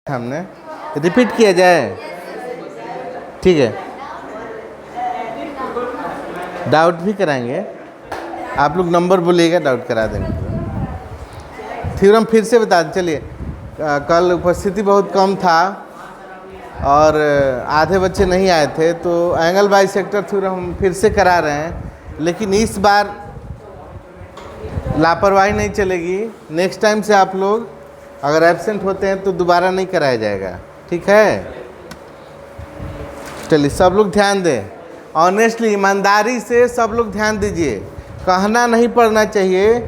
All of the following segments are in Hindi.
हमने रिपीट किया जाए, ठीक है। डाउट भी कराएंगे, आप लोग नंबर बोलिएगा, डाउट करा देंगे। थ्योरम फिर से बता दें। चलिए, कल उपस्थिति बहुत कम था और आधे बच्चे नहीं आए थे, तो एंगल बाइसेक्टर थ्योरम हम फिर से करा रहे हैं, लेकिन इस बार लापरवाही नहीं चलेगी। नेक्स्ट टाइम से आप लोग अगर एब्सेंट होते हैं तो दोबारा नहीं कराया जाएगा, ठीक है। चलिए, सब लोग ध्यान दें, ऑनेस्टली, ईमानदारी से सब लोग ध्यान दीजिए। कहना नहीं पड़ना चाहिए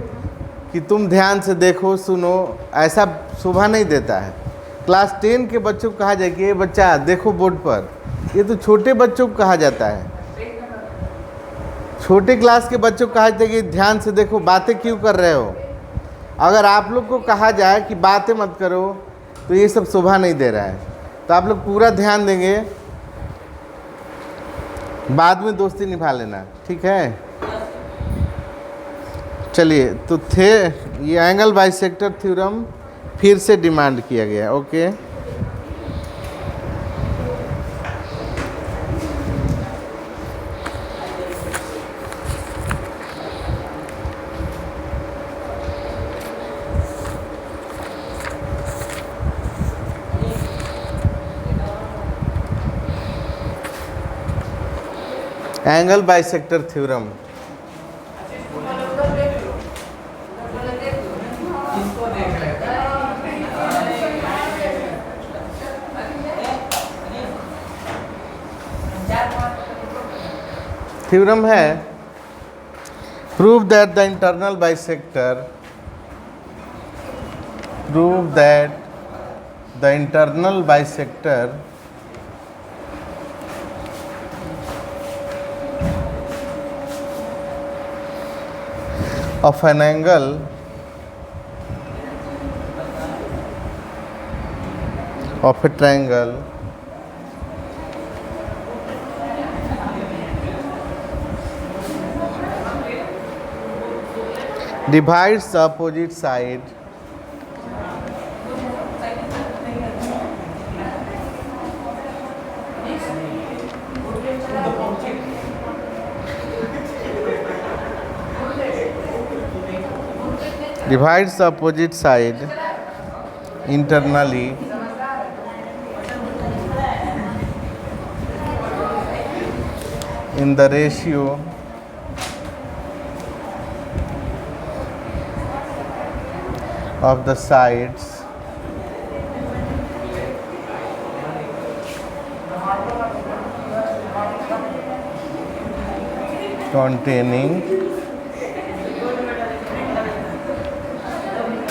कि तुम ध्यान से देखो सुनो, ऐसा शोभा नहीं देता है। क्लास 10 के बच्चों को कहा जाए कि ये बच्चा देखो बोर्ड पर, ये तो छोटे बच्चों को कहा जाता है। छोटे क्लास के बच्चों को कहा जाता है कि ध्यान से देखो, बातें क्यों कर रहे हो। अगर आप लोग को कहा जाए कि बातें मत करो तो ये सब शोभा नहीं दे रहा है। तो आप लोग पूरा ध्यान देंगे, बाद में दोस्ती निभा लेना, ठीक है। चलिए, तो थे ये एंगल बाइसेक्टर थ्योरम फिर से डिमांड किया गया, okay. Angle bisector theorem theorem है, prove that the internal bisector of an angle of a triangle divides the opposite side internally in the ratio of the sides containing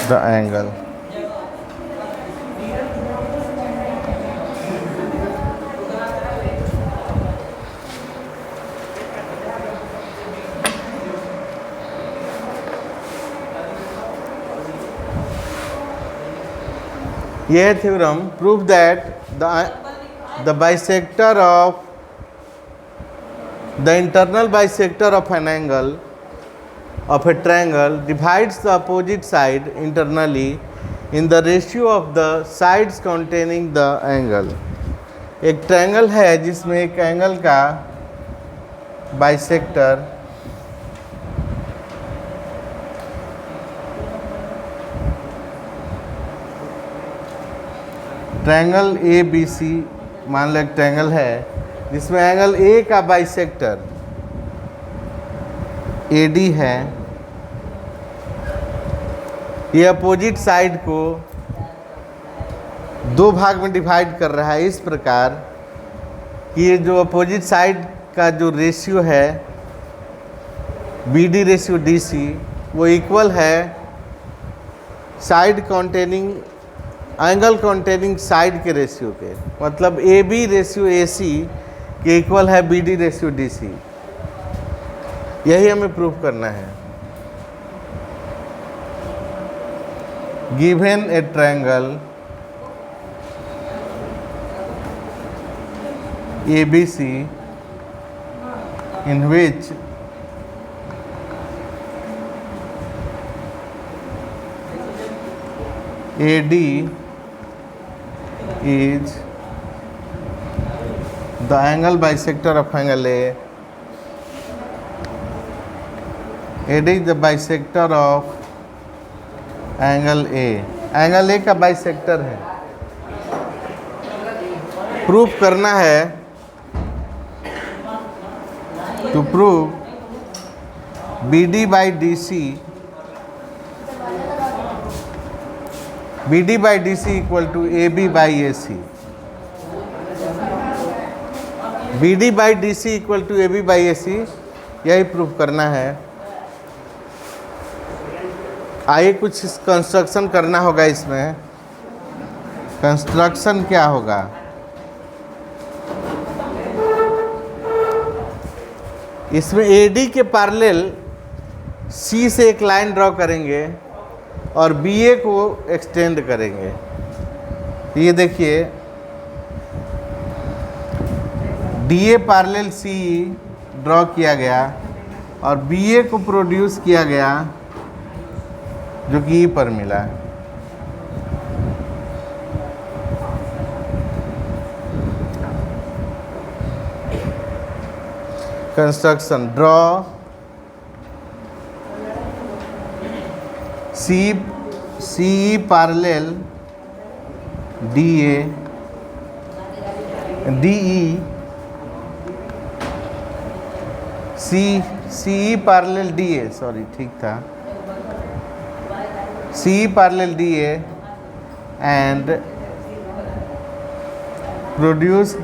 the angle. यह theorem prove that the bisector of the internal bisector of an angle of a triangle divides the opposite side internally in the ratio of the sides containing the angle. एक ट्रायंगल है जिसमें एक एंगल का bisector triangle A B C मान लो एक ट्रायंगल है जिसमें एंगल ए का बाइसेक्टर ए डी है। ये अपोजिट साइड को दो भाग में डिवाइड कर रहा है इस प्रकार कि ये जो अपोजिट साइड का जो रेशियो है B D ratio D C वो इक्वल है side containing angle containing side के रेशियो के, मतलब ए बी रेशियो ए सी के इक्वल है B D ratio D C. यही हमें प्रूफ करना है। Given a triangle ABC in which AD is the angle bisector of angle A. AD is the bisector of angle A. Angle A का बाइसेक्टर है। प्रूफ करना है, to prove BD by DC, BD by DC equal to AB by AC। BD by DC equal to AB by AC, यही प्रूफ करना है। आइए कुछ कंस्ट्रक्शन करना होगा। इसमें कंस्ट्रक्शन क्या होगा? इसमें AD के पैरेलल C से एक लाइन ड्रॉ करेंगे और BA को एक्सटेंड करेंगे। ये देखिए, DA पैरेलल C ड्रॉ किया गया और BA को प्रोड्यूस किया गया, जो कि E पर मिला। Construction, draw CE parallel DA DE CE parallel DA, sorry ठीक था, CE parallel DA and produced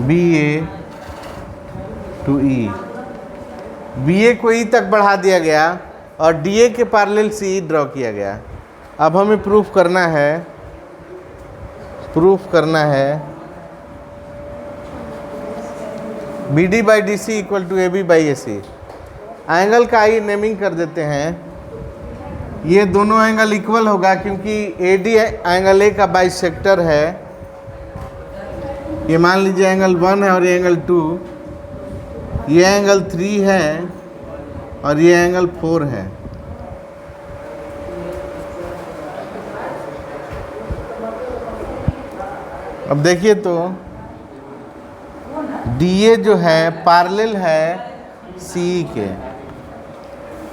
BA to E। BA को E तक बढ़ा दिया गया और DA के पैरेलल CE ड्रॉ किया गया। अब हमें प्रूफ करना है BD by DC equal to AB by AC। Angle का ही नेमिंग कर देते हैं। ये दोनों एंगल इक्वल होगा क्योंकि AD एंगल A का बाइसेक्टर है। ये मान लीजिए एंगल 1 है और ये एंगल 2, ये एंगल 3 है और ये एंगल 4 है। अब देखिए तो DA जो है पैरेलल है CE के।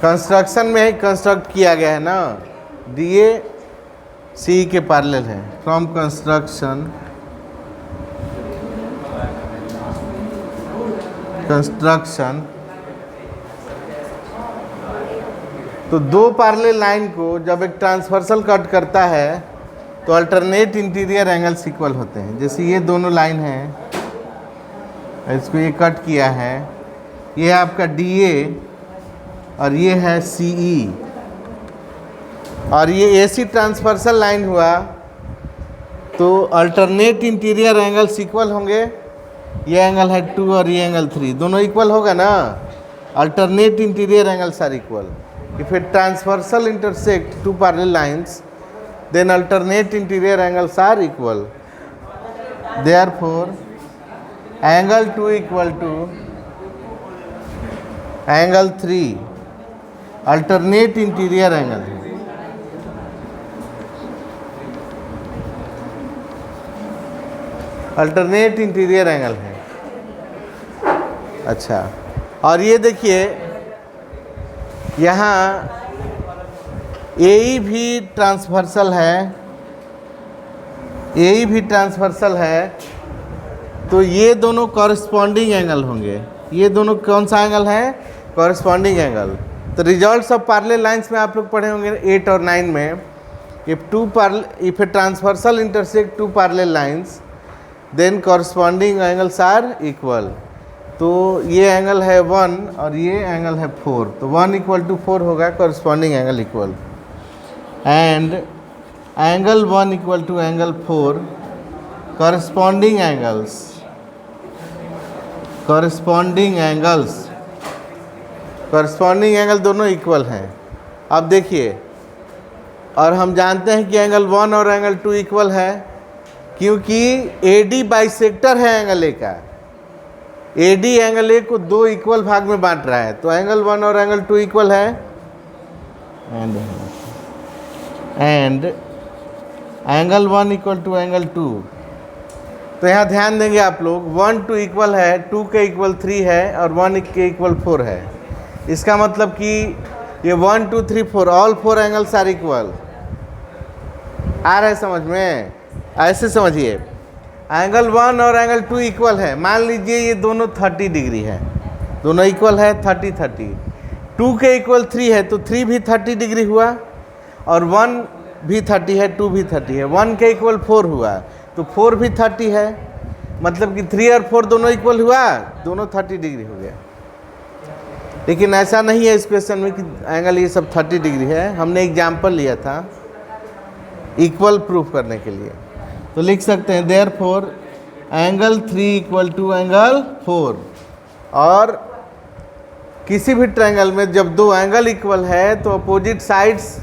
कंस्ट्रक्शन में ही कंस्ट्रक्ट किया गया है ना, DA CE के पैरेलल है। फ्रॉम कंस्ट्रक्शन तो दो पैरेलल लाइन को जब एक ट्रांसवर्सल कट करता है तो अल्टरनेट इंटीरियर एंगल्स इक्वल होते हैं। जैसे ये दोनों लाइन हैं, इसको ये कट किया है, ये आपका DA और ये है CE और ये AC ट्रांसवर्सल लाइन हुआ तो अल्टरनेट इंटीरियर एंगल्स इक्वल होंगे। ये एंगल है 2 और ये एंगल 3, दोनों इक्वल होगा ना। Alternate interior angles are equal. If a transversal intersect two parallel lines then alternate interior angles are equal. Therefore angle 2 equal to angle 3 alternate interior angle है। अल्टरनेट इंटीरियर एंगल है। अच्छा, और ये देखिए यहाँ AE भी ट्रांसवर्सल है, तो ये दोनों कॉरस्पॉन्डिंग एंगल होंगे। ये दोनों कौन सा एंगल है? Corresponding angle. तो रिजल्ट्स ऑफ पैरेलल लाइंस में आप लोग पढ़े होंगे 8 और 9 में। If a transversal intersect two parallel lines then corresponding angles are equal. तो ये एंगल है 1 और ये एंगल है 4, तो 1 इक्वल टू 4 होगा, corresponding angle equal. And angle 1 equal to angle 4, corresponding angle दोनों इक्वल हैं। अब देखिए, और हम जानते हैं कि एंगल 1 और एंगल 2 इक्वल है क्योंकि AD बाइसेक्टर है एंगल A का। AD एंगल A को दो इक्वल भाग में बांट रहा है, तो एंगल 1 और एंगल 2 इक्वल है। And angle 1 equal to angle 2। तो यहाँ ध्यान देंगे आप लोग, 1 2 इक्वल है, 2 के इक्वल 3 है और 1 के इक्वल 4 है। इसका मतलब कि ये 1 2 3 4 ऑल 4 एंगल्स आर इक्वल। आ रहा है समझ में? ऐसे समझिए, एंगल 1 और एंगल 2 इक्वल है। मान लीजिए ये दोनों 30 डिग्री है, दोनों इक्वल है 30 30। 2 के इक्वल 3 है तो 3 भी 30 डिग्री हुआ और 1 भी 30 है, 2 भी 30 है। 1 के इक्वल 4 हुआ तो 4 भी 30 है, मतलब कि 3 और 4 दोनों इक्वल हुआ, दोनों 30 डिग्री हो गया। लेकिन ऐसा नहीं है इस क्वेश्चन में कि एंगल ये सब 30 डिग्री है। हमने एग्जाम्पल लिया था इक्वल प्रूफ करने के लिए। तो लिख सकते हैं therefore angle 3 equal to angle 4। और किसी भी ट्रायंगल में जब दो एंगल इक्वल है तो अपोजिट साइड्स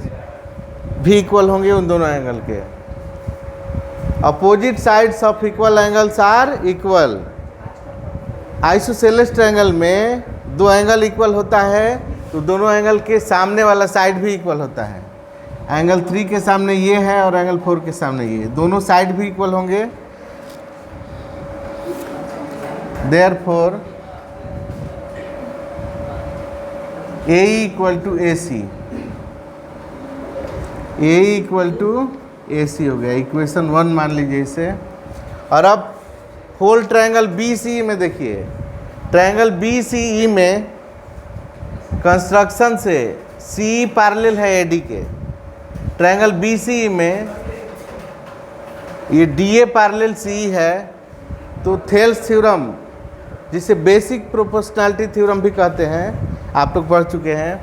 भी इक्वल होंगे उन दोनों एंगल के। Opposite sides of equal angles are equal. Isosceles triangle में दो एंगल इक्वल होता है तो दोनों एंगल के सामने वाला साइड भी इक्वल होता है। एंगल 3 के सामने ये है और एंगल 4 के सामने ये, दोनों साइड भी इक्वल होंगे। Therefore A equal to A C, A equal to A C हो गया, इक्वेशन 1 मान लीजिए इसे। और अब होल ट्रायंगल बी सी में देखिए, ट्रायंगल बी सी ई में कंस्ट्रक्शन से सी पैरेलल है एडी के। ट्रायंगल बी सी ई में ये डी ए पैरेलल सी है, तो थेल्स थ्योरम, जिसे बेसिक प्रोपोर्शनैलिटी थ्योरम भी कहते हैं, आप लोग पढ़ चुके हैं।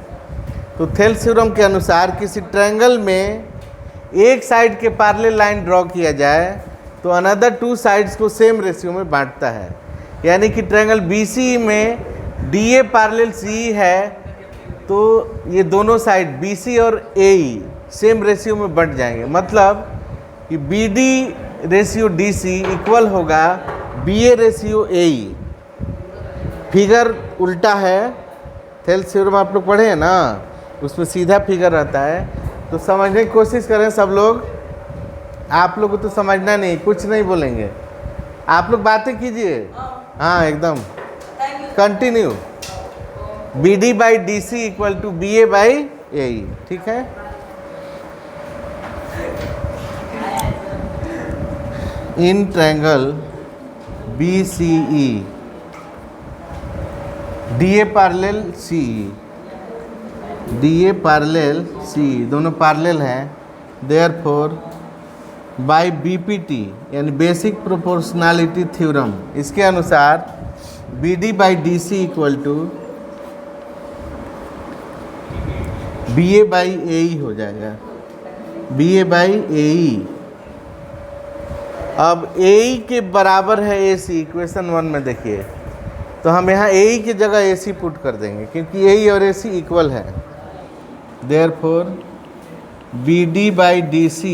तो थेल्स थ्योरम के अनुसार किसी ट्रायंगल में एक साइड के पैरेलल लाइन ड्रॉ किया जाए तो अनदर 2 साइड्स को सेम रेशियो में बांटता है। यानी कि ट्रायंगल BC में DA पैरेलल CE है तो ये दोनों साइड BC और AE सेम रेशियो में बंट जाएंगे। मतलब कि BD रेशियो DC इक्वल होगा BA रेशियो AE। फिगर उल्टा है, थेल्स थ्योरम आप लोग पढ़े हैं ना, उसमें सीधा फिगर रहता है। तो समझने की कोशिश करें सब लोग। आप लोग को तो समझना नहीं, कुछ नहीं बोलेंगे, आप लोग बातें कीजिए। हाँ एकदम continue. BD by DC equal to BA by AE, ठीक है। In triangle BCE DA parallel CE, DA parallel CE दोनों पैरेलल हैं। देयरफॉर बाय BPT यानी बेसिक प्रोपोर्शनैलिटी थ्योरम, इसके अनुसार BD by DC equal to BA by AE हो जाएगा, BA बाई AE। अब AE के बराबर है AC, इक्वेशन 1 में देखिए। तो हम यहाँ AE की जगह AC पुट कर देंगे क्योंकि AE और AC इक्वल है। Therefore BD by DC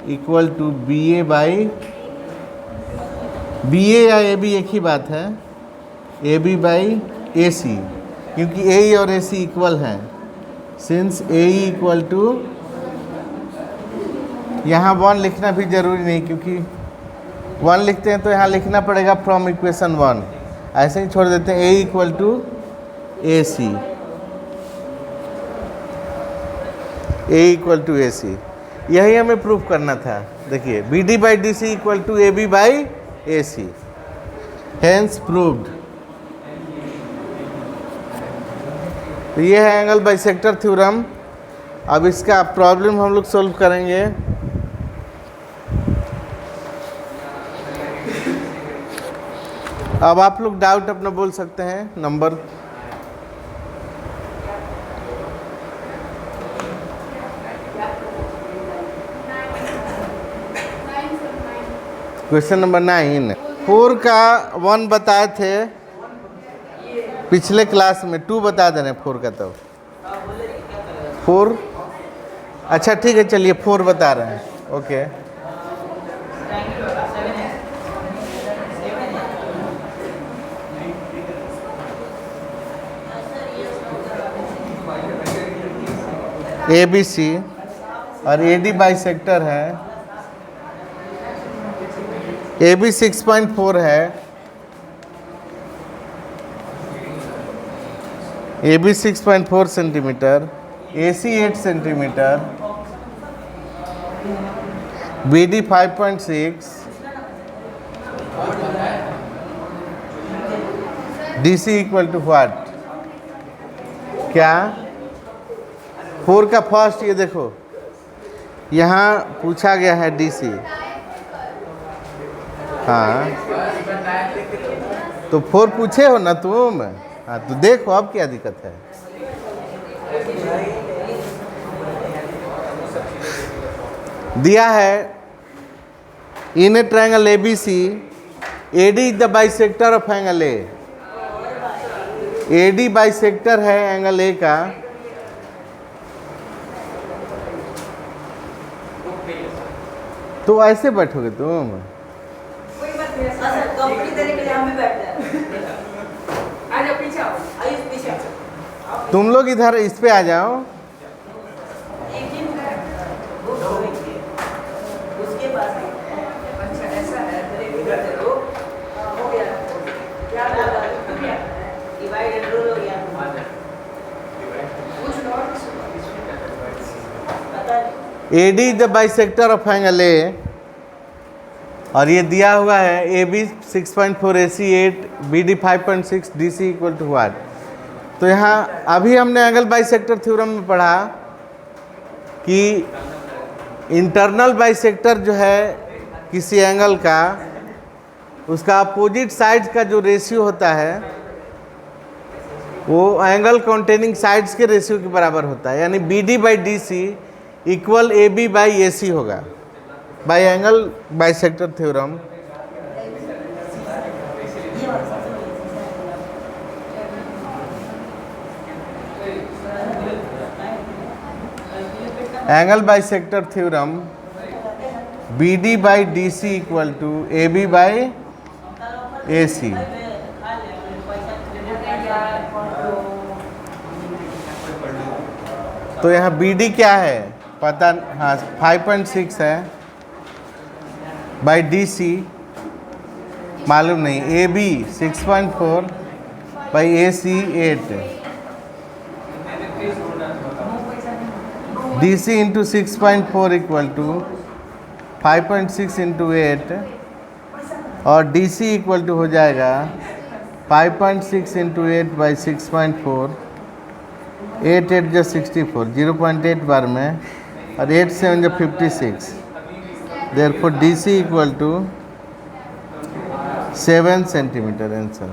equal to BA by, BA या AB एक ही बात है, AB बाई AC, क्योंकि AE और AC इक्वल हैं। सिंस AE इक्वल टू, यहाँ 1 लिखना भी ज़रूरी नहीं, क्योंकि 1 लिखते हैं तो यहाँ लिखना पड़ेगा फ्रॉम इक्वेशन 1, ऐसे ही छोड़ देते हैं। A equal to AC, A equal to AC, यही हमें प्रूफ करना था। देखिए BD by DC equal to AB by AC, hence proved. तो ये है एंगल बाइसेक्टर थ्योरम। अब इसका प्रॉब्लम हम लोग सॉल्व करेंगे। अब आप लोग डाउट अपना बोल सकते हैं। नंबर क्वेश्चन नंबर 9, 4 का 1 बताए थे पिछले क्लास में, 2 बता दे रहे हैं 4 का। तो 4, अच्छा ठीक है, चलिए 4 बता रहे हैं। ओके ABC और AD बाइसेक्टर है, AB 6.4 है, AB 6.4 centimetre, AC 8 centimetre, BD 5.6, DC equal to what? क्या 4 का फर्स्ट, ये देखो यहाँ पूछा गया है DC। हाँ तो 4 पूछे हो ना तुम। हाँ तो देखो अब क्या दिक्कत है। दिया है in a triangle ABC, AD is the bisector of angle A। AD bisector है एंगल A का, तो ऐसे बैठोगे तुम। तुम लोग इधर इस पे आ जाओ। AD is the bisector of angle A, और ये दिया हुआ है AB 6.4, AC 8, BD 5.6, DC equal to what? तो यहाँ अभी हमने एंगल बाइसेक्टर थ्योरम में पढ़ा कि इंटरनल बाइसेक्टर जो है किसी एंगल का, उसका अपोजिट साइड्स का जो रेशियो होता है वो एंगल कंटेनिंग साइड्स के रेशियो के बराबर होता है, यानी BD by DC equal AB by AC होगा by angle bisector theorem. Angle bisector theorem BD by DC equal to AB by AC। तो यहाँ BD क्या है पता, हाँ 5.6 है, बाई DC मालूम नहीं, AB 6.4 by AC 8, DC into 6.4 equal to 5.6 into 8, और DC इक्वल टू हो जाएगा 5.6 इंटू 8 बाई 6.4, 8 8 जो 64, 0.8 बार में, और 8 7 जो 56। Therefore DC equal to 7 centimetre answer.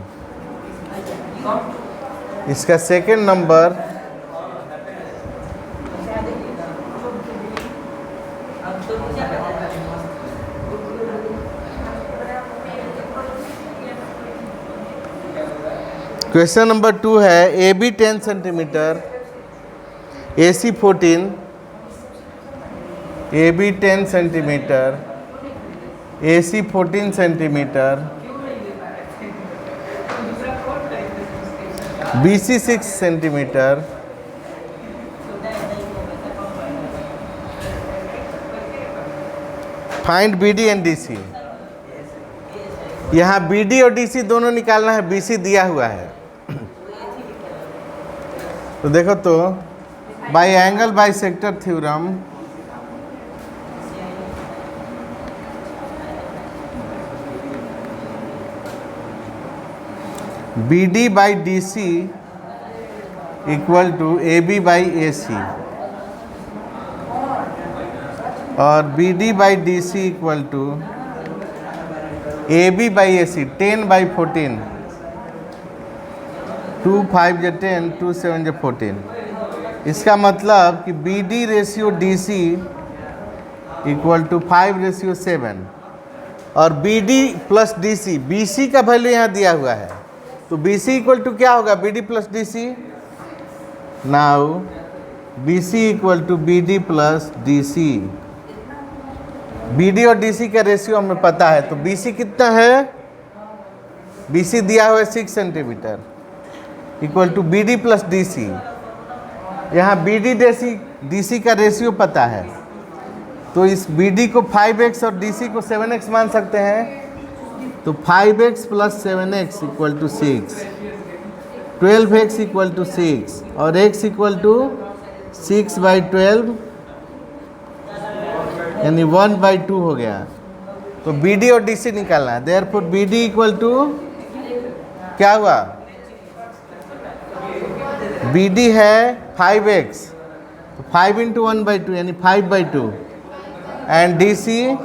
इसका सेकेंड नंबर क्वेश्चन नंबर 2 है AB 10 centimetre, AC 14, AB 10 centimetre, AC 14 centimetre, BC 6 centimetre, find BD and DC। यहाँ BD और DC दोनों निकालना है, BC दिया हुआ है। तो देखो तो by angle bisector theorem BD by DC equal to AB by AC, और BD by DC equal to AB by AC, 10 by 14, 2 5 जो 10, 2 7 जो 14। इसका मतलब कि BD ratio DC equal to 5 ratio 7, और BD प्लस DC, BC का वैल्यू यहाँ दिया हुआ है, तो BC इक्वल टू क्या होगा? BD plus DC। Now BC equal to BD plus DC। BD और DC का रेशियो हमें पता है, तो BC कितना है? BC दिया हुआ है 6 centimetre equal to BD plus DC। यहाँ BD DC का रेशियो पता है, तो इस BD को 5x और DC को 7x मान सकते हैं। तो 5x plus 7x equal to 6, 12x equal to 6 और x इक्वल टू 6/12 यानी 1/2 हो गया। तो BD और DC निकालना है। देयरफॉर BD इक्वल टू क्या हुआ, BD है 5x, तो 5 इंटू 1/2 यानी 5/2 एंड DC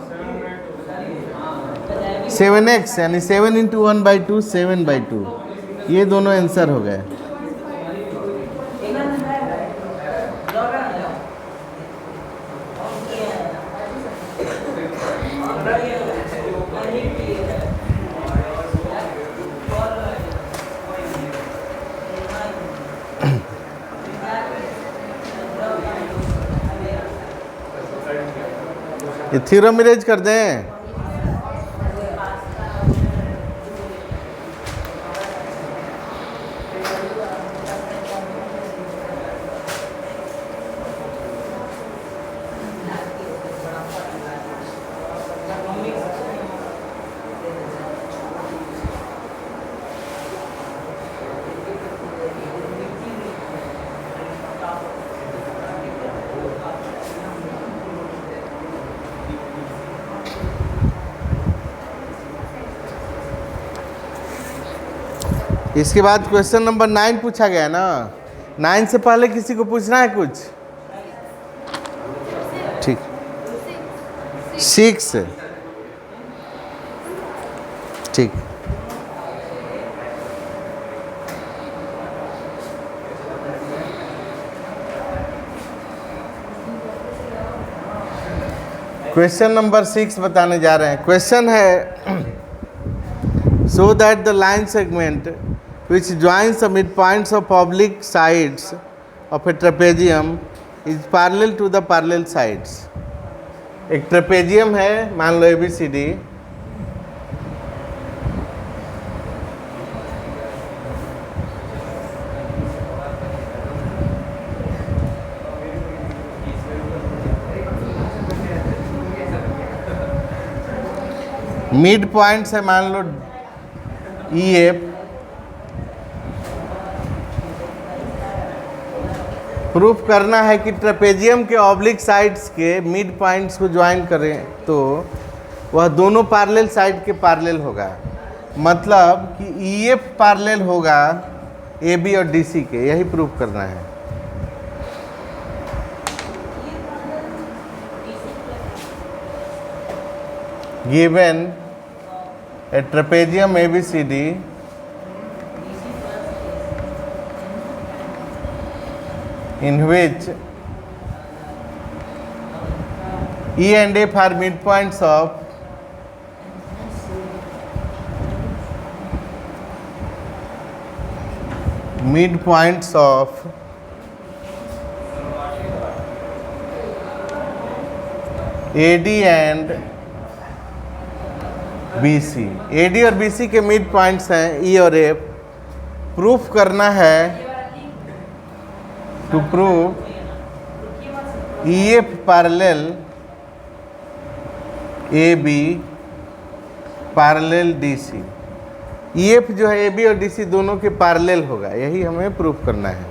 7x यानी 7 इंटू 1/2 7/2। ये दोनों आंसर हो गए। ये थ्योरम इरेज कर दें। इसके बाद क्वेश्चन नंबर 9 पूछा गया ना। 9 से पहले किसी को पूछना है कुछ? ठीक, 6 ठीक। क्वेश्चन नंबर 6 बताने जा रहे हैं। क्वेश्चन है so that the line segment which joins the midpoints of oblique sides of a trapezium is parallel to the parallel sides। एक ट्रेपेजियम है, मान लो ABCD, मिड पॉइंट्स है मान लो EF, प्रूफ करना है कि ट्रेपेजियम के ऑब्लिक साइड्स के मिड पॉइंट्स को ज्वाइन करें तो वह दोनों पैरेलल साइड के पैरेलल होगा। मतलब कि EF पैरेलल होगा AB और DC के, यही प्रूफ करना है। Given a trapezium ABCD in which E and F are midpoints of AD and BC। AD और BC के मिड पॉइंट्स हैं E और F। प्रूफ करना है, to prove EF parallel AB parallel DC। EF जो है AB और DC दोनों के पैरेलल होगा, यही हमें प्रूफ करना है।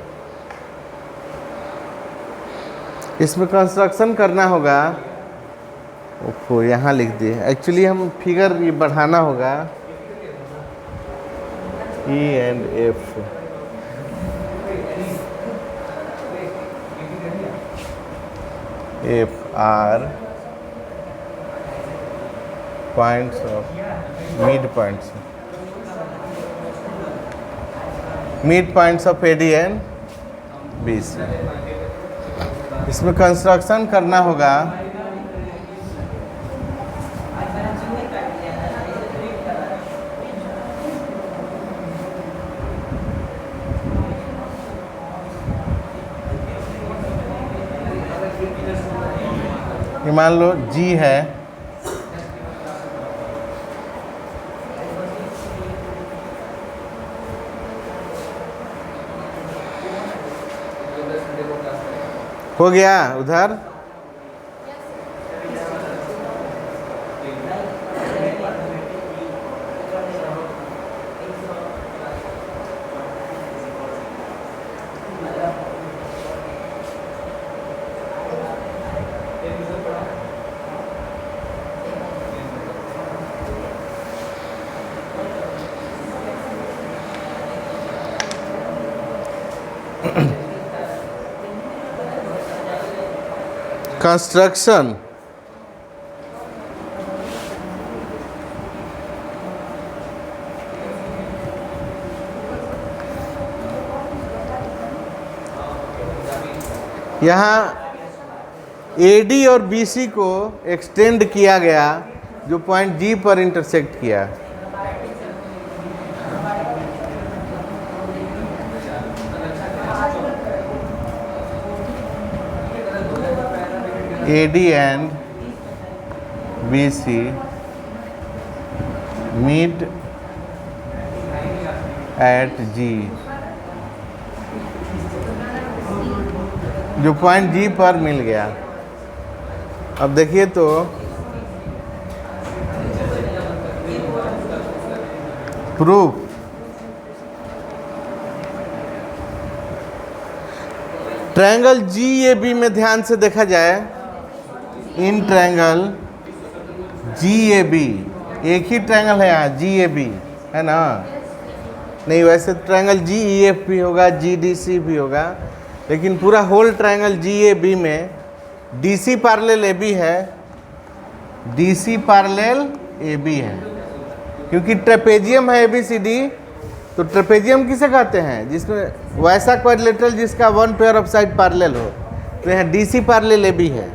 इसमें कंस्ट्रक्शन करना होगा। ओहो, यहाँ लिख दिए। एक्चुअली हम फिगर ये बढ़ाना होगा। E and F are points of mid points of AD and BC। इसमें कंस्ट्रक्शन करना होगा। ये मान लो G है, हो गया उधर। कंस्ट्रक्शन यहाँ AD और BC को एक्सटेंड किया गया जो पॉइंट G पर इंटरसेक्ट किया। AD and BC meet at G, जो पॉइंट G पर मिल गया। अब देखिए तो प्रूफ, ट्रायंगल GAB में ध्यान से देखा जाए, इन ट्रायंगल GAB, एक ही ट्रायंगल है यहाँ GAB है ना, नहीं वैसे ट्रायंगल GEF भी होगा, GDC भी होगा, लेकिन पूरा होल ट्रायंगल GAB में DC पैरेलल AB है, DC पैरेलल AB है, क्योंकि ट्रेपेजियम है ABCD, तो ट्रेपेजियम किसे कहते हैं, जिसमें वैसा क्वाड्रिलेटरल जिसका one pair of side parallel हो, तो यहाँ DC पैरेलल AB है।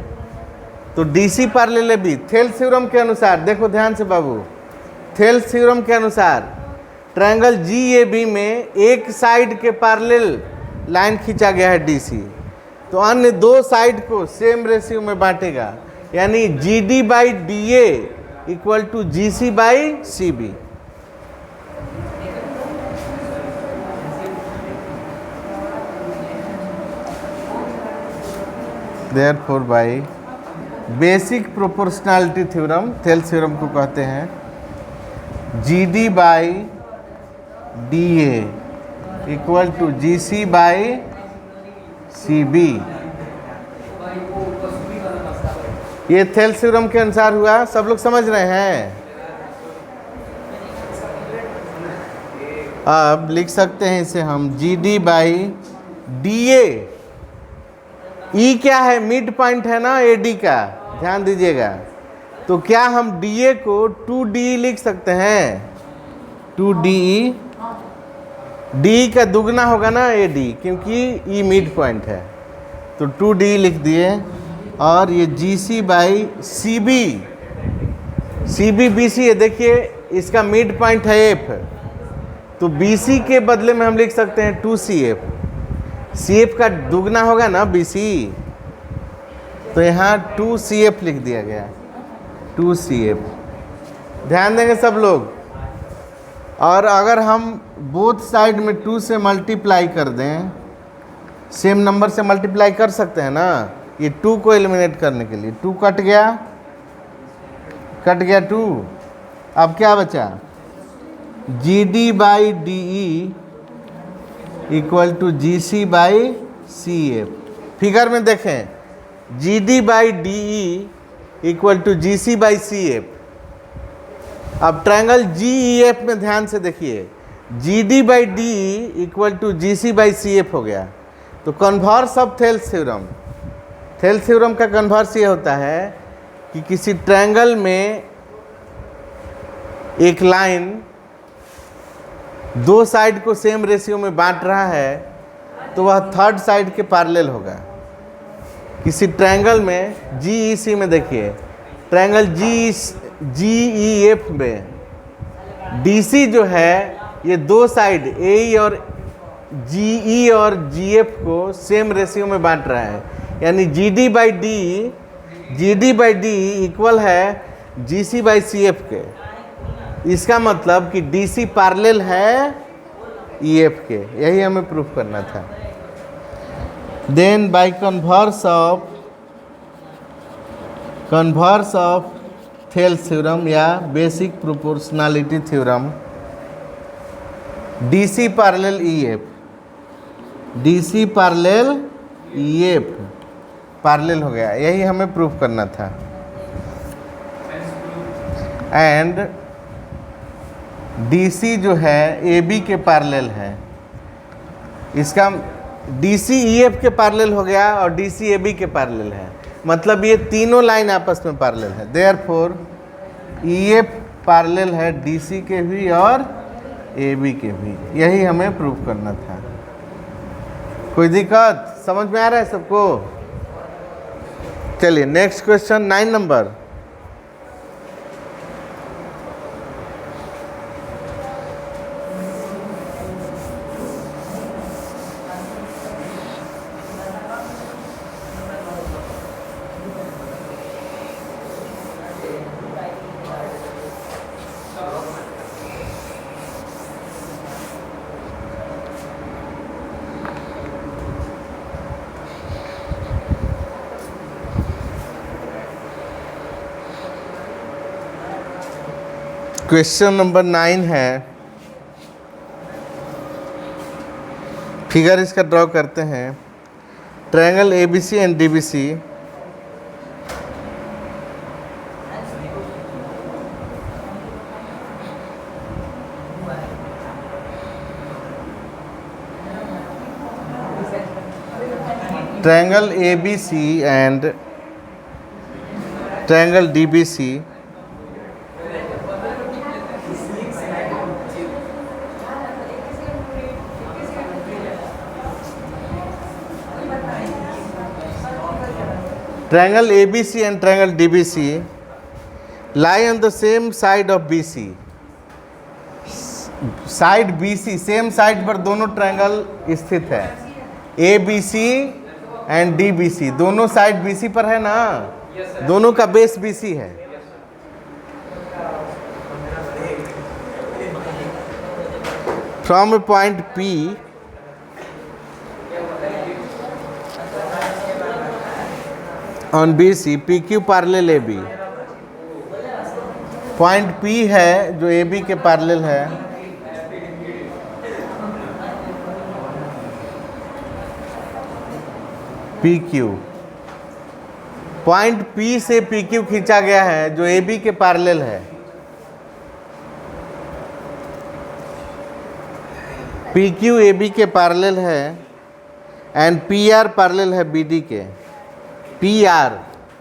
तो DC parallel AB Thales theorem के अनुसार, देखो ध्यान से बाबू, थेल्स थ्योरम के अनुसार ट्रायंगल GAB में एक साइड के पैरेलल लाइन खींचा गया है DC, तो अन्य दो साइड को सेम रेशियो में बांटेगा, यानी GD by DA equal to GC by CB। Therefore by basic proportionality theorem, Thales theorem को कहते हैं, GD by DA equal to GC by CB। ये थेल्स थ्योरम के अनुसार हुआ, सब लोग समझ रहे हैं। अब लिख सकते हैं इसे हम GD बाई DA, E क्या है, मिड पॉइंट है ना AD का, ध्यान दीजिएगा, तो क्या हम DA को 2DE लिख सकते हैं, 2DE, D का दुगना होगा ना AD, क्योंकि E मिड पॉइंट है, तो 2DE लिख दिए, और ये GC by CB, CB BC है, देखिए इसका मिड पॉइंट है F, तो BC के बदले में हम लिख सकते हैं 2CF, CF का दुगना होगा ना BC, तो यहाँ 2CF लिख दिया गया, 2CF। ध्यान देंगे सब लोग। और अगर हम बोथ साइड में 2 से मल्टीप्लाई कर दें, सेम नंबर से मल्टीप्लाई कर सकते हैं ना, ये 2 को एलिमिनेट करने के लिए, 2 कट गया 2, अब क्या बचा, GD by DE equal to GC by CF। Figure में देखें, GD by DE equal to GC by CF। अब ट्रायंगल GEF में ध्यान से देखिए, GD by DE equal to GC by CF हो गया, तो converse of Thales theorem, Thales theorem का कन्वर्स ये होता है कि किसी ट्रायंगल में एक लाइन दो साइड को सेम रेशियो में बांट रहा है, तो वह थर्ड साइड के पैरेलल होगा। किसी ट्रायंगल में GEC में देखिए, ट्रायंगल GEF में DC जो है, ये दो साइड AE और GE और GF को सेम रेशियो में बांट रहा है, यानी GD बाई DE इक्वल है GC बाई CF के। इसका मतलब कि DC पैरेलल है EF के, यही हमें प्रूफ करना था। Then by converse of Thales theorem या basic proportionality theorem, DC parallel EF parallel हो गया, यही हमें प्रूफ करना था। एंड DC जो है AB के पैरेलल है, इसका DCEF के पैरेलल हो गया और DCAB के पैरेलल है, मतलब ये तीनों लाइन आपस में पैरेलल है। देयरफॉर EF पैरेलल है DC के भी और AB के भी। यही हमें प्रूव करना था। कोई दिक्कत? समझ में आ रहा है सबको? चलिए next question 9 number. Question number 9 है, फिगर इसका ड्रॉ करते हैं। Triangle ABC and DBC triangle ABC and triangle DBC triangle ABC and triangle DBC lie on the same side of BC। Side BC, same side पर दोनों ट्रायंगल स्थित है। ABC एंड DBC दोनों साइड BC पर है ना, दोनों का बेस BC है। From A point P on BC PQ parallel AB। Point P है जो AB के पैरेलल है, PQ। पॉइंट P से PQ खींचा गया है जो AB के पैरेलल है। PQ AB के पैरेलल है एंड PR पैरेलल है BD के। PR,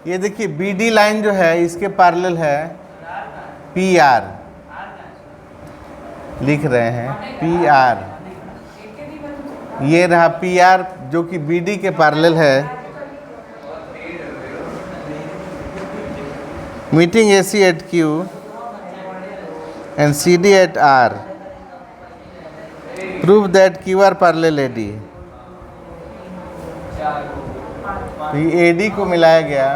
ये देखिए BD लाइन जो है इसके पैरेलल है PR, लिख रहे हैं PR। ये रहा PR जो कि BD के पैरेलल है। Meeting AC at Q and CD at R prove that QR parallel AD। ये AD को मिलाया गया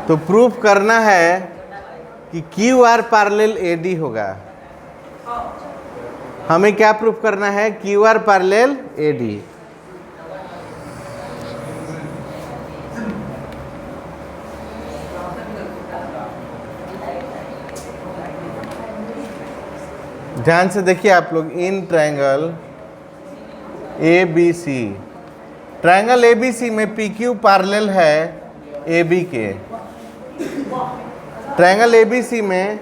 तो प्रूफ करना है कि QR पैरेलल AD होगा। हमें क्या प्रूफ करना है? QR parallel AD। ध्यान से देखिए आप लोग, in triangle ABC, triangle ABC में PQ पैरेलल है AB के। ट्रायंगल ABC में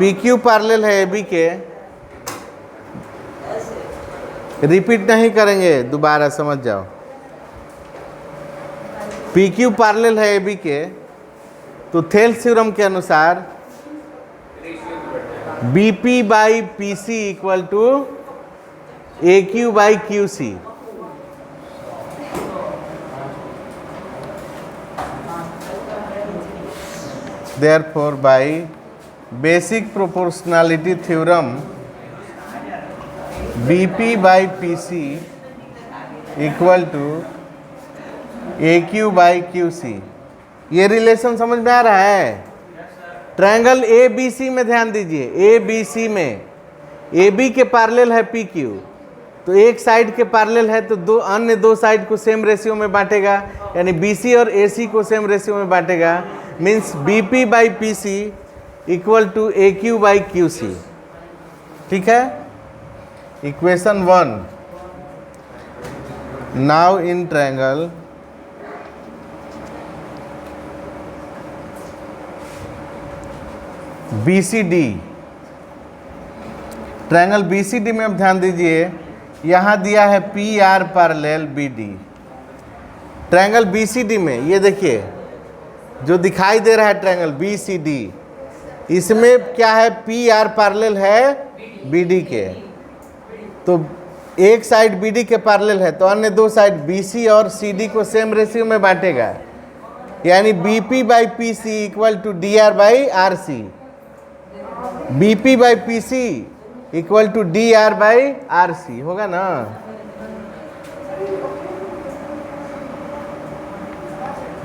PQ पैरेलल है AB के। रिपीट नहीं करेंगे, दोबारा समझ जाओ। PQ पैरेलल है AB के, तो थेल्स थ्योरम के अनुसार BP by PC equal to AQ by QC। Therefore, by basic proportionality theorem, BP by PC equal to AQ by QC। ये रिलेशन समझ में आ रहा है? ट्रायंगल ABC में ध्यान दीजिए, ABC में AB के पैरेलल है PQ, तो एक साइड के पैरेलल है तो अन्य दो साइड को सेम रेशियो में बांटेगा, यानी BC और AC को सेम रेशियो में बांटेगा। Means BP by PC equal to AQ by QC। ठीक है, equation 1। Now in triangle BCD triangle BCD में अब ध्यान दीजिए, यहाँ दिया है PR parallel BD। Triangle BCD में ये देखिए जो दिखाई दे रहा है ट्रायंगल BCD, इसमें क्या है, PR पैरेलल है BD के, तो एक साइड BD के पैरेलल है तो अन्य दो साइड BC और CD को सेम रेशियो में बांटेगा, यानी BP/PC equal to DR/RC। BP/PC equal to DR/RC होगा ना।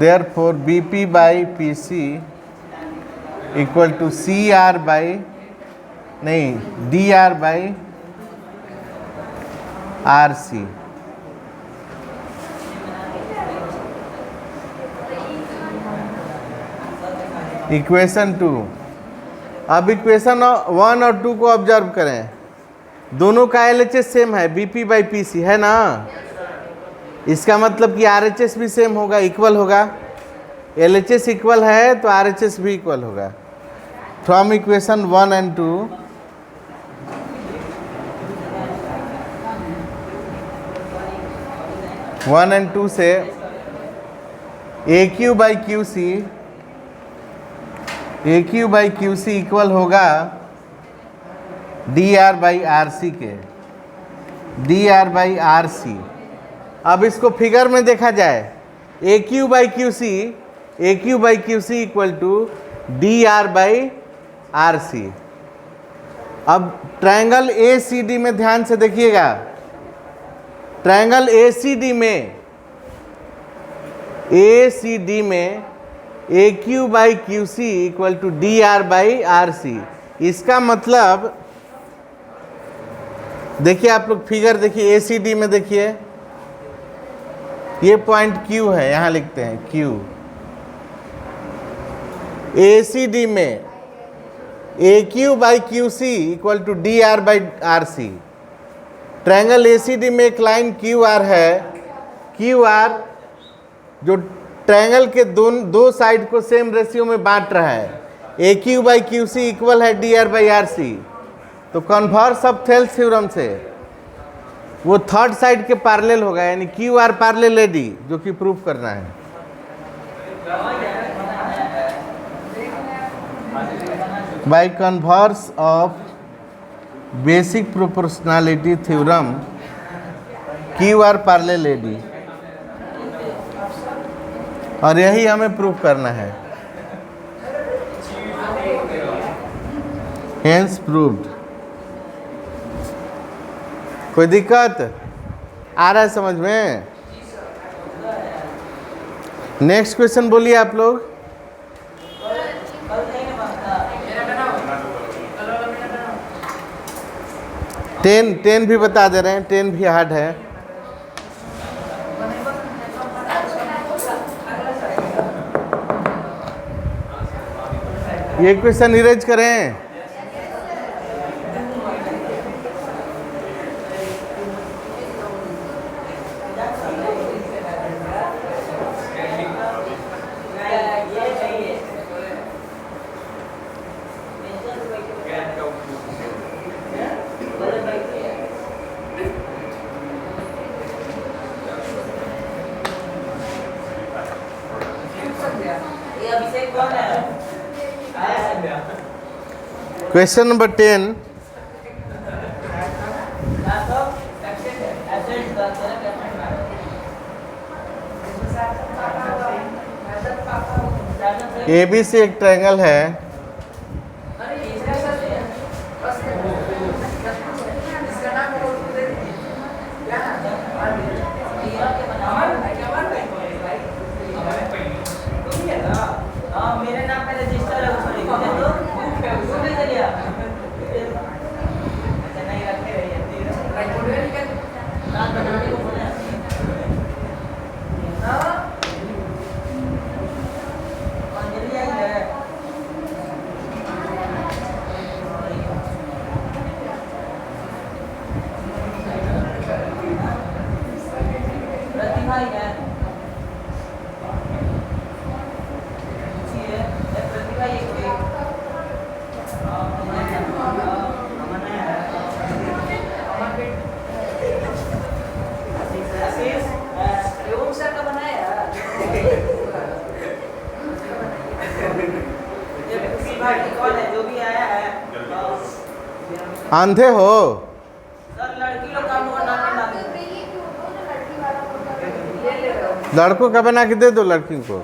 Therefore BP/PC equal to DR/RC। Equation 2। अब इक्वेशन 1 और 2 को ऑब्जर्व करें, दोनों का LHS सेम है, BP/PC है ना, इसका मतलब कि RHS भी सेम होगा, इक्वल होगा। LHS इक्वल है तो RHS भी इक्वल होगा। फ्रॉम इक्वेशन 1 and 2 1 and 2 से AQ/QC इक्वल होगा DR/RC के, DR/RC। अब इसको फिगर में देखा जाए, AQ/QC इक्वल टू DR/RC। अब ट्रायंगल ACD में ध्यान से देखिएगा, ट्रायंगल ACD में AQ/QC इक्वल टू DR/RC। इसका मतलब देखिए, आप लोग फिगर देखिए, ACD में देखिए, ये पॉइंट Q है, यहां लिखते हैं Q। ACD में AQ/QC equal to DR/RC। Triangle ACD में एक लाइन QR है, QR जो ट्रायंगल के दो साइड को सेम रेशियो में बांट रहा है। AQ/QC इक्वल है DR/RC, तो कन्वर्स ऑफ थेल्स थ्योरम से वो थर्ड साइड के पैरेलल होगा, यानी QR पैरेलल AD, जो कि प्रूफ करना है। Bye converse of basic proportionality theorem QR parallel AD, और यही हमें प्रूफ करना है। Hence proved. कोई दिक्कत आ रहा है समझ में? नेक्स्ट क्वेश्चन बोलिए आप लोग। टेन भी बता दे रहे हैं, 10 भी हार्ड है। ये क्वेश्चन इरेज करें। Question number 10। ABC एक ट्रायंगल है, अंधे हो? लड़कों का बना के दे दो लड़की को।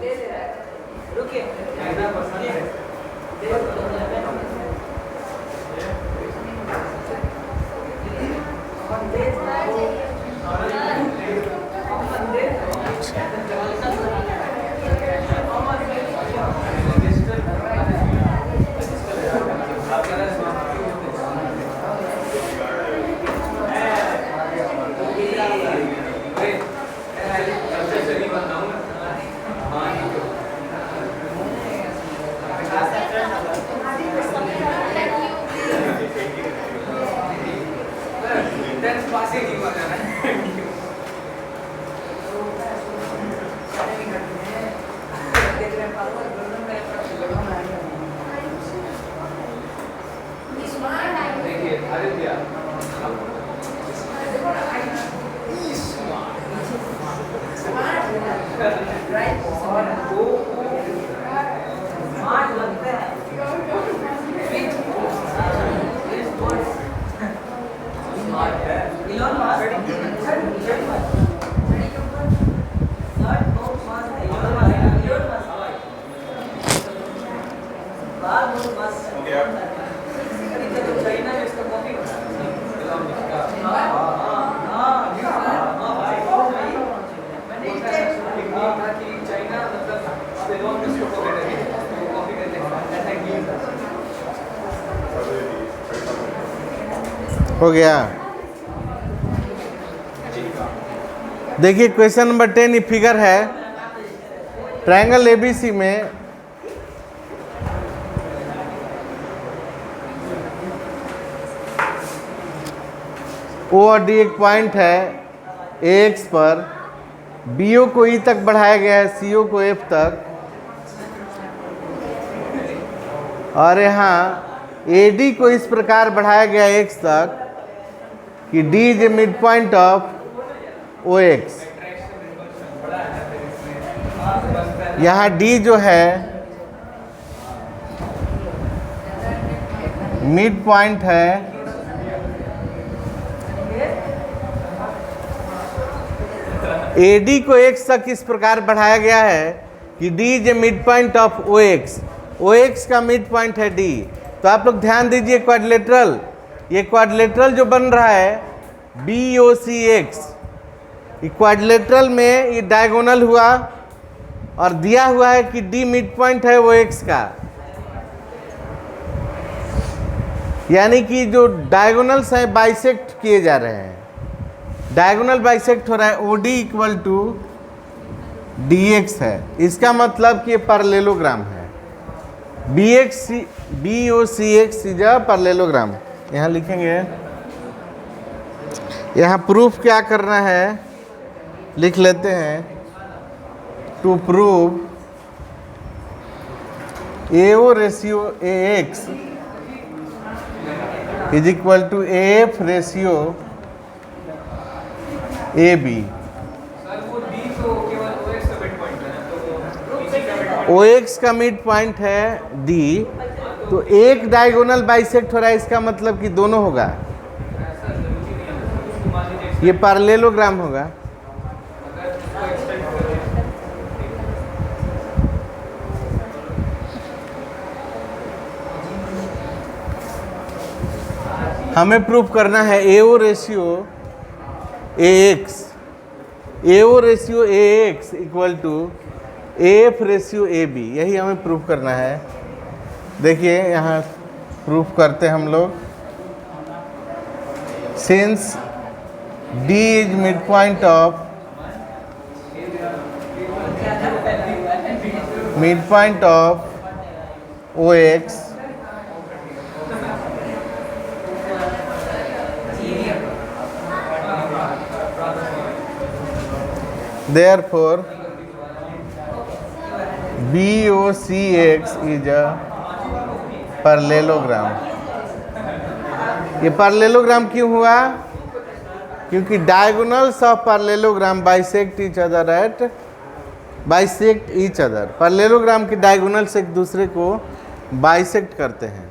हो गया। देखिए क्वेश्चन नंबर 10 ये फिगर है ट्रायंगल एबीसी में ओ और डी एक पॉइंट है ए एक्स पर, बी ओ को ई तक बढ़ाया गया है, सी ओ को एफ तक, और यहाँ ए डी को इस प्रकार बढ़ाया गया है एक्स तक कि D is a mid point of O X. यहाँ डी जो है मिड पॉइंट है ए डी को एक्स तक इस प्रकार बढ़ाया गया है कि D is a mid point of O X. O X का मिड पॉइंट है डी। तो आप लोग ध्यान दीजिए क्वाड्रिलेटरल, ये क्वाड्रिलेटरल जो बन रहा है B O C x, quadrilateral में ये डायगोनल हुआ और दिया हुआ है कि डी मिड पॉइंट है वो एक्स का, यानी कि जो डायगोनल्स हैं बाइसेक्ट किए जा रहे हैं, डायगोनल बाइसेक्ट हो रहा है। O D equal to D X है, इसका मतलब कि ये पैरेललोग्राम है। B O C X is a parallelogram. यहाँ लिखेंगे, यहाँ प्रूफ क्या करना है लिख लेते हैं। To prove A O ratio A X is equal to A F ratio A B. O X का मिड पॉइंट है डी, तो एक डायगोनल बाइसेक्ट हो रहा है, इसका मतलब कि दोनों होगा, ये पैरेललोग्राम होगा। हमें प्रूफ करना है A O ratio A X, A O ratio A X equal to A F ratio A B, यही हमें प्रूफ करना है। देखिए यहाँ प्रूफ करते हैं हम लोग। Since D is mid point of O X, therefore BOCX is a parallelogram. ये पैरेललोग्राम क्यों हुआ? क्योंकि diagonals of parallelogram bisect each other at bisect each other. Parallelogram के डायगोनल्स एक दूसरे को बाइसेक्ट करते हैं।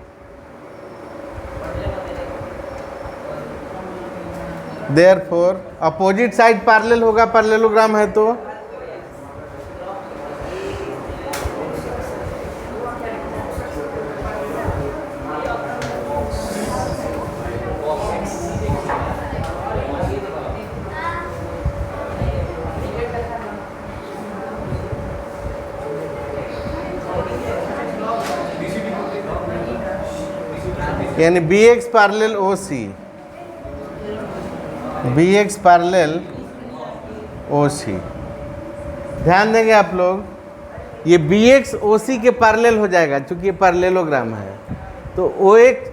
देयरफॉर अपोजिट साइड पैरेलल होगा, पैरेललोग्राम है तो यानी B X parallel O C, B X parallel O C. ध्यान देंगे आप लोग, ये बी एक्स ओ सी के पैरेलल हो जाएगा क्योंकि ये पैरेललोग्राम है। तो ओ एक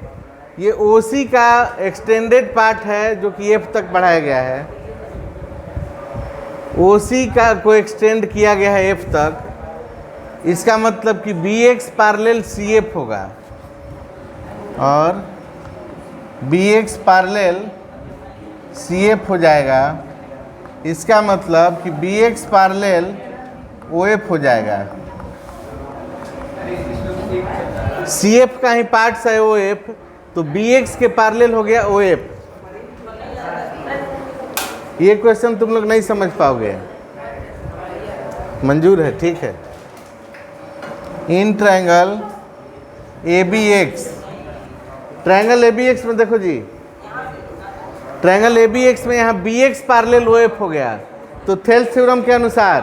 ये ओ सी का एक्सटेंडेड पार्ट है जो कि एफ तक बढ़ाया गया है, ओ सी का को एक्सटेंड किया गया है एफ तक। इसका मतलब कि B X parallel C F होगा और B X parallel C F हो जाएगा। इसका मतलब कि B X parallel O F हो जाएगा। सी एफ का ही पार्ट्स है ओ एफ, तो बी एक्स के पैरेलल हो गया ओ एफ। ये क्वेश्चन तुम लोग नहीं समझ पाओगे, मंजूर है? ठीक है। In triangle A B X, triangle A B X में देखो जी, ट्रायंगल ए बी एक्स में यहाँ B X parallel O F हो गया, तो थेल्स थ्योरम के अनुसार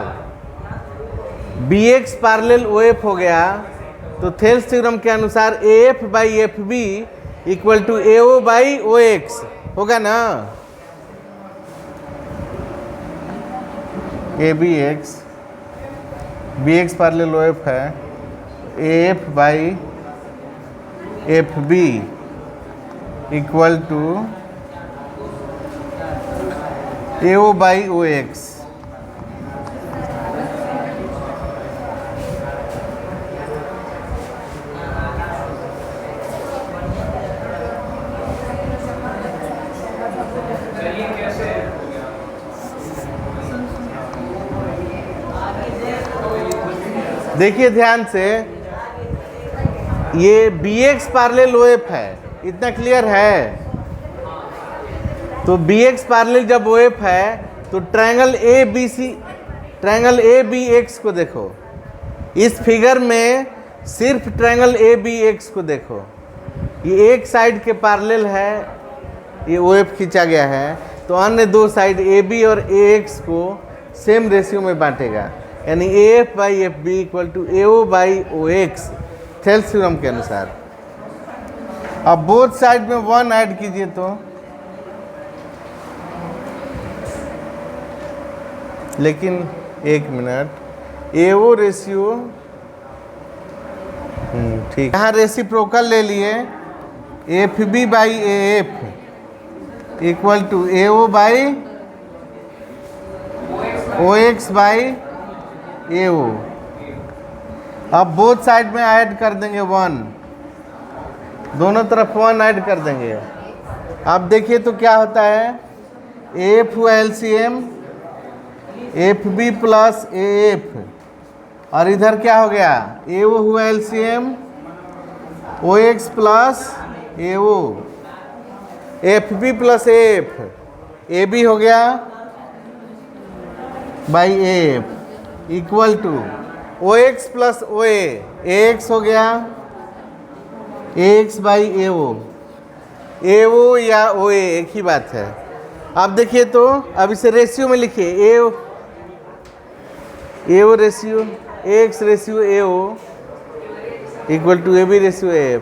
B X parallel O F हो गया, तो थेल्स थ्योरम के अनुसार A F by F B equal to A O by O X होगा ना। A B X parallel O F है, A F by F B equal to A O by O X. देखिए ध्यान से, ये B X parallel O F है, इतना क्लियर है। तो बी एक्स पैरेलल जब ओ एफ है तो triangle A B C, triangle A B X को देखो। इस फिगर में सिर्फ ट्रायंगल ए बी एक्स को देखो, ये एक साइड के पैरेलल है, ये ओ एफ खींचा गया है, तो अन्य दो साइड ए बी और ए एक्स को सेम रेशियो में बांटेगा, यानी A F by F B equal to A O by O X Thales theorem के अनुसार। अब बोथ साइड में 1 ऐड कीजिए तो लेकिन एक मिनट, ए ओ रेशियो ठीक, यहाँ रेसिप्रोकल ले लिए, F B by A F equal to A O by O X by A O. अब बोथ साइड में ऐड कर देंगे 1, दोनों तरफ 1 ऐड कर देंगे। अब देखिए तो क्या होता है, एफ हुआ LCM F B plus A F, और इधर क्या हो गया, ए ओ हुआ LCM O X plus A O, F B plus A F, A B हो गया by A F equal to O X plus O A X हो गया ए एक्स बाई ए ओ या ओ ए एक ही बात है। अब देखिए तो, अब इसे रेशियो में लिखिए, A O ratio A X ratio A O equal to A B ratio A F.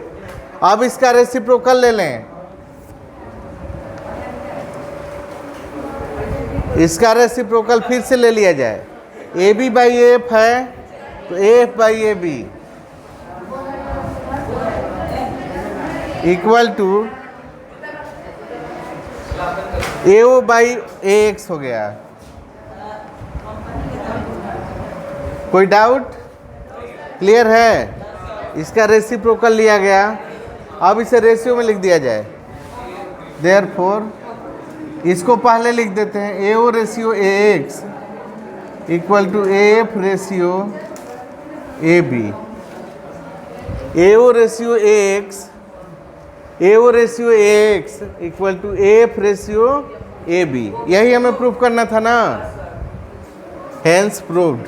अब इसका रेसिप्रोकल ले लें, इसका रेसिप्रोकल फिर से ले लिया जाए, A B by A F है तो A F by A B equal to A O by A X हो गया। कोई डाउट? क्लियर है? इसका रेसिप्रोकल लिया गया, अब इसे रेशियो में लिख दिया जाए। देयरफॉर इसको पहले लिख देते हैं, A O ratio A X equal to A F ratio A B. A O ratio A X, A O ratio A X equal to A F ratio A B, यही हमें प्रूफ करना था ना, हेंस प्रूव्ड।